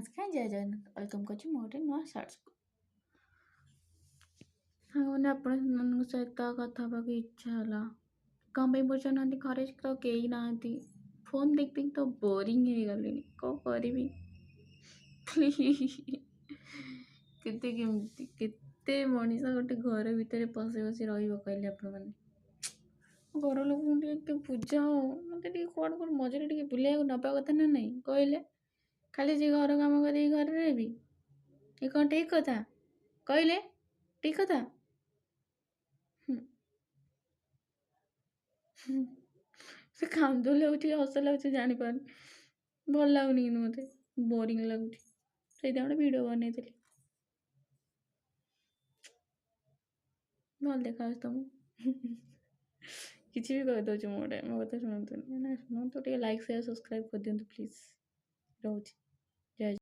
ନମସ୍କାର ଜୟ ଜଗନ୍ନାଥ ୱେଲକମ୍ କରୁଛି ମୋ ଗୋଟେ ନୂଆ ସର୍ଚ୍ଚକୁ। ସାଙ୍ଗମାନେ ଆପଣମାନଙ୍କ ସହିତ କଥା ହେବାକୁ ଇଚ୍ଛା ହେଲା। କ'ଣ ପାଇଁ ବୁଝୁନାହାନ୍ତି? ଘରେ ତ କେହି ନାହାନ୍ତି। ଫୋନ୍ ଦେଖି ଦେଖି ତ ବୋରିଂ ହେଇଗଲିଣି। କ'ଣ କରିବି? କେତେ ମଣିଷ ଗୋଟେ ଘର ଭିତରେ ପଶି ବସି ରହିବ କହିଲେ ଆପଣମାନେ? ଘର ଲୋକଙ୍କୁ ଟିକେ ବୁଝାଅ। ମୋତେ ଟିକେ କୁଆଡ଼େ ମଝିରେ ଟିକେ ବୁଲିବାକୁ ନେବା କଥା ନା ନାହିଁ କହିଲେ? ଖାଲି ସେ ଘର କାମ କରିକି ଘରେ ରହିବି? ଏ କ'ଣ ଠିକ୍ କଥା କହିଲେ? ଠିକ୍ କଥା? ସେ କାନ୍ଦ ଲାଗୁଛି ହସ ଲାଗୁଛି ଜାଣିପାରୁନି। ଭଲ ଲାଗୁନି କିନ୍ତୁ ମୋତେ ବୋରିଂ ଲାଗୁଛି। ସେଇଥିପାଇଁ ଗୋଟେ ଭିଡ଼ିଓ ବନେଇଥିଲି। ଭଲ ଦେଖାଯାଉଛି ତମକୁ? କିଛି ବି କହିଦେଉଛି ମୁଁ ଗୋଟେ, ମୋ କଥା ଶୁଣନ୍ତୁନି। ଶୁଣନ୍ତୁ ଟିକେ ଲାଇକ୍ ସେୟାର ସବସ୍କ୍ରାଇବ୍ କରିଦିଅନ୍ତୁ ପ୍ଲିଜ୍। ରହୁଛି।